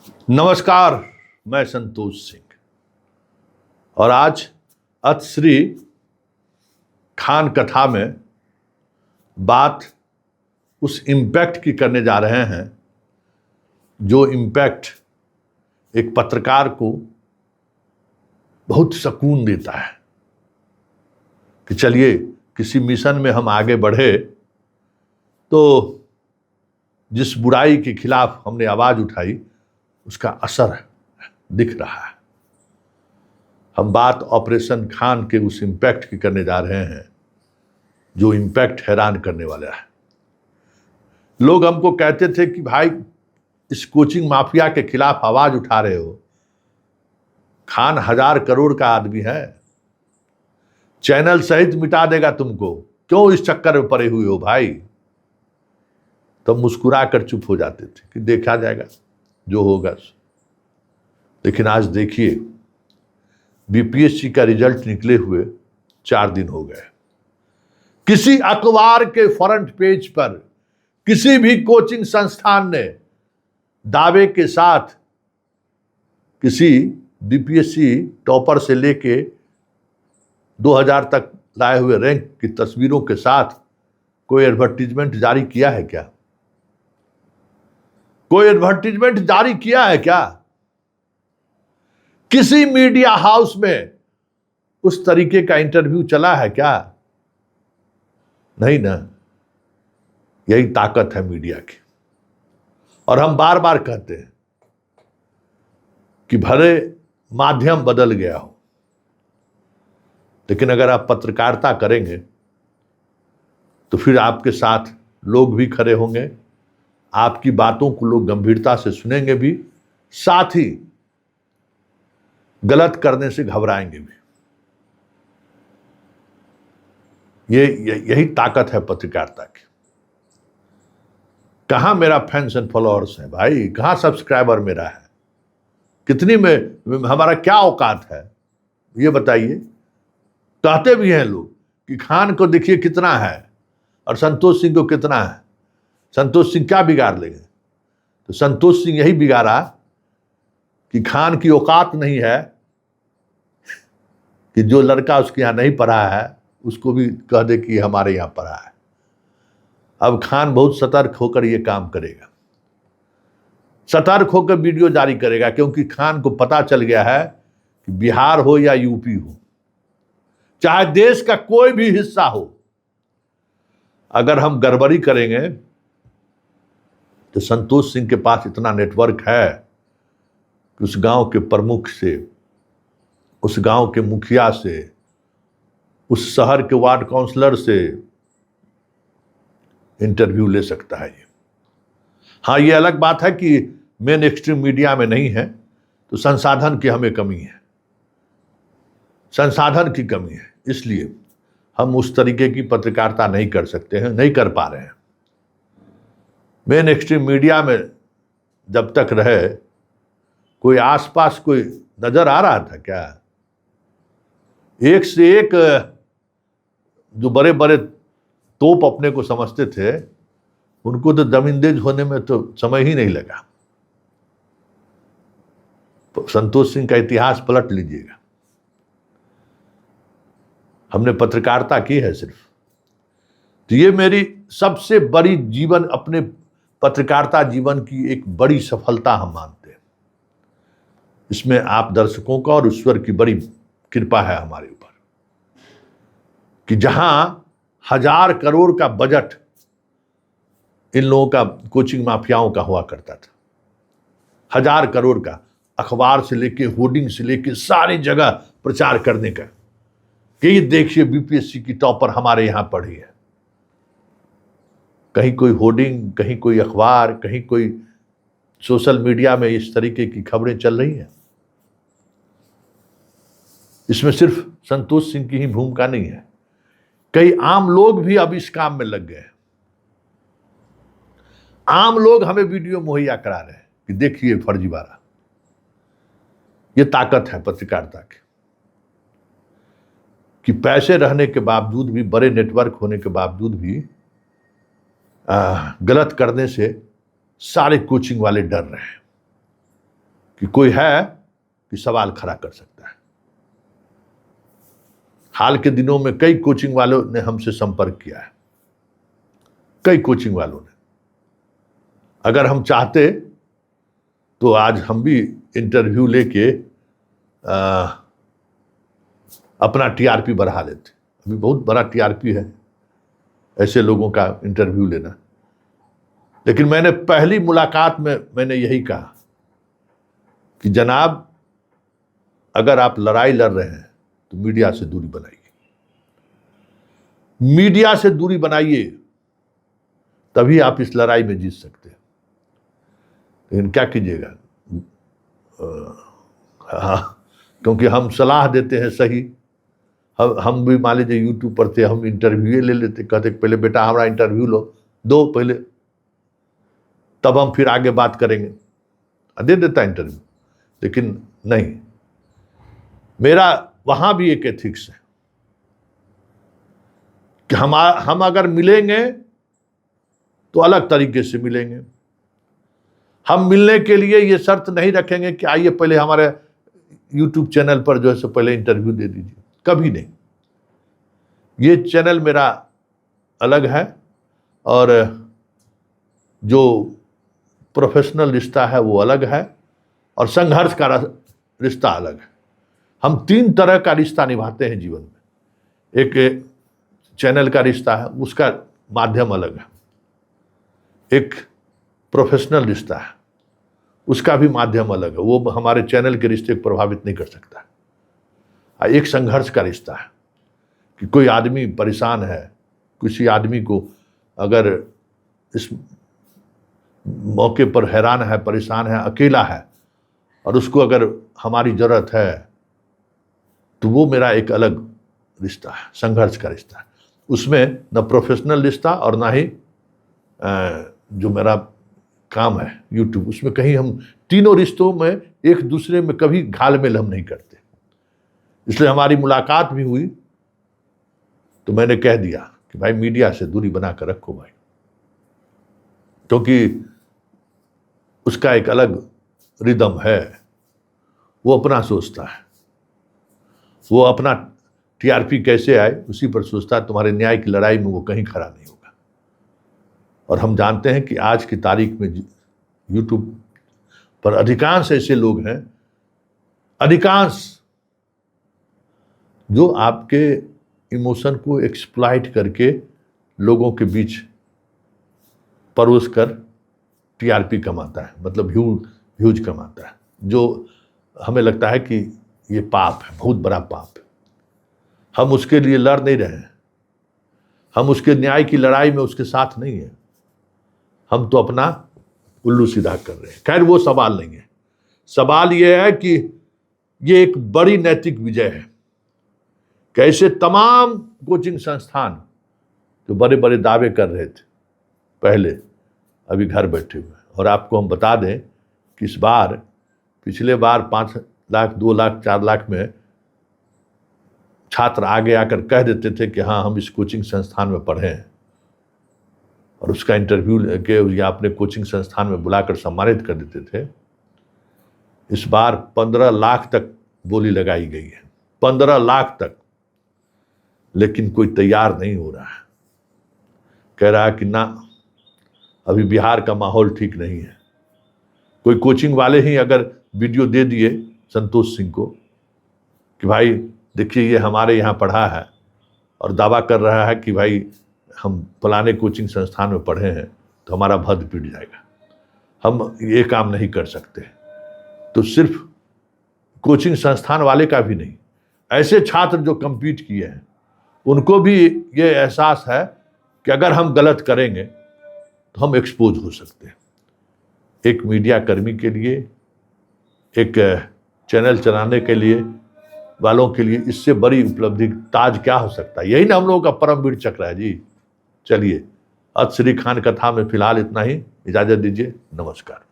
नमस्कार, मैं संतोष सिंह और आज अतश्री खान कथा में बात उस इम्पैक्ट की करने जा रहे हैं जो इम्पैक्ट एक पत्रकार को बहुत सुकून देता है कि चलिए किसी मिशन में हम आगे बढ़े तो जिस बुराई के खिलाफ हमने आवाज उठाई उसका असर दिख रहा है। हम बात ऑपरेशन खान के उस इम्पैक्ट की करने जा रहे हैं जो इम्पैक्ट हैरान करने वाला है। लोग हमको कहते थे कि भाई इस कोचिंग माफिया के खिलाफ आवाज उठा रहे हो, खान 1000 करोड़ का आदमी है, चैनल सहित मिटा देगा तुमको, क्यों इस चक्कर में पड़े हुए हो भाई। तब मुस्कुरा कर चुप हो जाते थे कि देखा जाएगा जो होगा। लेकिन आज देखिए बीपीएससी का रिजल्ट निकले हुए 4 दिन हो गए। किसी अखबार के फ्रंट पेज पर किसी भी कोचिंग संस्थान ने दावे के साथ किसी बीपीएससी टॉपर से लेके 2000 तक लाए हुए रैंक की तस्वीरों के साथ कोई एडवर्टीजमेंट जारी किया है क्या? कोई एडवर्टीजमेंट जारी किया है क्या? किसी मीडिया हाउस में उस तरीके का इंटरव्यू चला है क्या? नहीं ना। यही ताकत है मीडिया की। और हम बार बार कहते हैं कि भले माध्यम बदल गया हो, लेकिन अगर आप पत्रकारिता करेंगे तो फिर आपके साथ लोग भी खड़े होंगे, आपकी बातों को लोग गंभीरता से सुनेंगे भी, साथ ही गलत करने से घबराएंगे भी। यही ताकत है पत्रकारिता की। कहां मेरा फैंस एंड फॉलोअर्स है भाई, कहां सब्सक्राइबर मेरा है, कितनी में हमारा क्या औकात है ये बताइए। कहते भी हैं लोग कि खान को देखिए कितना है और संतोष सिंह को कितना है, संतोष सिंह क्या बिगाड़ लेंगे। तो संतोष सिंह यही बिगाड़ा कि खान की औकात नहीं है कि जो लड़का उसके यहां नहीं पढ़ा है उसको भी कह दे कि हमारे यहां पढ़ा है। अब खान बहुत सतर्क होकर यह काम करेगा, सतर्क होकर वीडियो जारी करेगा, क्योंकि खान को पता चल गया है कि बिहार हो या यूपी हो, चाहे देश का कोई भी हिस्सा हो, अगर हम गड़बड़ी करेंगे तो संतोष सिंह के पास इतना नेटवर्क है कि उस गांव के प्रमुख से, उस गांव के मुखिया से, उस शहर के वार्ड काउंसलर से इंटरव्यू ले सकता है ये। हाँ, ये अलग बात है कि मेन एक्सट्रीम मीडिया में नहीं है तो संसाधन की हमें कमी है, संसाधन की कमी है, इसलिए हम उस तरीके की पत्रकारिता नहीं कर सकते हैं, नहीं कर पा रहे हैं। मेन एक्सट्रीम मीडिया में जब तक रहे कोई आसपास कोई नजर आ रहा था क्या? एक से एक जो बड़े बड़े तोप अपने को समझते थे उनको तो जमींदेज होने में तो समय ही नहीं लगा। संतोष सिंह का इतिहास पलट लीजिएगा। हमने पत्रकारिता की है सिर्फ, तो ये मेरी सबसे बड़ी जीवन, अपने पत्रकारिता जीवन की एक बड़ी सफलता हम मानते हैं। इसमें आप दर्शकों का और ईश्वर की बड़ी कृपा है हमारे ऊपर कि जहां 1000 करोड़ का बजट इन लोगों का, कोचिंग माफियाओं का हुआ करता था, 1000 करोड़ का, अखबार से लेके होर्डिंग से लेके सारी जगह प्रचार करने का कि ये देखिए बीपीएससी की टॉपर हमारे यहां पढ़ी है। कहीं कोई होर्डिंग, कहीं कोई अखबार, कहीं कोई सोशल मीडिया में इस तरीके की खबरें चल रही हैं। इसमें सिर्फ संतोष सिंह की ही भूमिका नहीं है, कई आम लोग भी अब इस काम में लग गए। आम लोग हमें वीडियो मुहैया करा रहे हैं कि देखिए फर्जीवाड़ा। ये ताकत है पत्रकारिता की कि पैसे रहने के बावजूद भी, बड़े नेटवर्क होने के बावजूद भी गलत करने से सारे कोचिंग वाले डर रहे हैं। कि कोई है कि सवाल खड़ा कर सकता है। हाल के दिनों में कई कोचिंग वालों ने हमसे संपर्क किया है, कई कोचिंग वालों ने। अगर हम चाहते तो आज हम भी इंटरव्यू लेके अपना टीआरपी बढ़ा लेते। अभी बहुत बड़ा टीआरपी है ऐसे लोगों का इंटरव्यू लेना। लेकिन मैंने पहली मुलाकात में मैंने यही कहा कि जनाब, अगर आप लड़ाई लड़ रहे हैं तो मीडिया से दूरी बनाइए, मीडिया से दूरी बनाइए, तभी आप इस लड़ाई में जीत सकते हैं। लेकिन क्या कीजिएगा, क्योंकि हम सलाह देते हैं सही। हम भी मान लीजिए यूट्यूब पर थे, हम इंटरव्यू ले लेते, कहते पहले बेटा हमारा इंटरव्यू दो पहले, तब हम फिर आगे बात करेंगे। दे देता इंटरव्यू। लेकिन नहीं, मेरा वहां भी एक एथिक्स है कि हम अगर मिलेंगे तो अलग तरीके से मिलेंगे। हम मिलने के लिए ये शर्त नहीं रखेंगे कि आइए पहले हमारे यूट्यूब चैनल पर जो है सो पहले इंटरव्यू दे दीजिए, कभी नहीं। ये चैनल मेरा अलग है और जो प्रोफेशनल रिश्ता है वो अलग है और संघर्ष का रिश्ता अलग है। हम 3 तरह का रिश्ता निभाते हैं जीवन में। एक चैनल का रिश्ता है, उसका माध्यम अलग है। एक प्रोफेशनल रिश्ता है, उसका भी माध्यम अलग है, वो हमारे चैनल के रिश्ते को प्रभावित नहीं कर सकता। एक संघर्ष का रिश्ता है कि कोई आदमी परेशान है, किसी आदमी को अगर इस मौके पर हैरान है, परेशान है, अकेला है और उसको अगर हमारी ज़रूरत है, तो वो मेरा एक अलग रिश्ता है, संघर्ष का रिश्ता है। उसमें न प्रोफेशनल रिश्ता और ना ही जो मेरा काम है यूट्यूब, उसमें कहीं हम तीनों रिश्तों में एक दूसरे में कभी घालमेल हम नहीं करते। इसलिए हमारी मुलाकात भी हुई तो मैंने कह दिया कि भाई मीडिया से दूरी बनाकर रखो भाई, क्योंकि उसका एक अलग रिदम है, वो अपना सोचता है, वो अपना टीआरपी कैसे आए उसी पर सोचता है। तुम्हारे न्याय की लड़ाई में वो कहीं खड़ा नहीं होगा। और हम जानते हैं कि आज की तारीख में यूट्यूब पर अधिकांश ऐसे लोग हैं, अधिकांश जो आपके इमोशन को एक्सप्लॉइट करके लोगों के बीच परोस कर टीआरपी कमाता है, मतलब व्यूज कमाता है, जो हमें लगता है कि ये पाप है, बहुत बड़ा पाप है। हम उसके लिए लड़ नहीं रहे हैं, हम उसके न्याय की लड़ाई में उसके साथ नहीं है, हम तो अपना उल्लू सीधा कर रहे हैं। खैर वो सवाल नहीं है। सवाल ये है कि ये एक बड़ी नैतिक विजय है कि ऐसे तमाम कोचिंग संस्थान जो बड़े बड़े दावे कर रहे थे पहले, अभी घर बैठे हुए हैं। और आपको हम बता दें कि इस बार, पिछले बार 5 लाख, 2 लाख, 4 लाख में छात्र आगे आकर कह देते थे कि हाँ हम इस कोचिंग संस्थान में पढ़े हैं, और उसका इंटरव्यू लेके या अपने कोचिंग संस्थान में बुलाकर सम्मानित कर देते थे। इस बार 15 लाख तक बोली लगाई गई है, 15 लाख तक। लेकिन कोई तैयार नहीं हो रहा है, कह रहा है कि ना, अभी बिहार का माहौल ठीक नहीं है। कोई कोचिंग वाले ही अगर वीडियो दे दिए संतोष सिंह को कि भाई देखिए ये हमारे यहाँ पढ़ा है, और दावा कर रहा है कि भाई हम फलाने कोचिंग संस्थान में पढ़े हैं, तो हमारा भद पिट जाएगा, हम ये काम नहीं कर सकते। तो सिर्फ कोचिंग संस्थान वाले का भी नहीं, ऐसे छात्र जो कम्पीट किए हैं उनको भी ये एहसास है कि अगर हम गलत करेंगे तो हम एक्सपोज हो सकते हैं। एक मीडिया कर्मी के लिए, एक चैनल चलाने के लिए वालों के लिए इससे बड़ी उपलब्धि ताज क्या हो सकता है। यही ना हम लोगों का परमवीर चक्र है जी। चलिए, अत श्री खान कथा में फिलहाल इतना ही, इजाजत दीजिए, नमस्कार।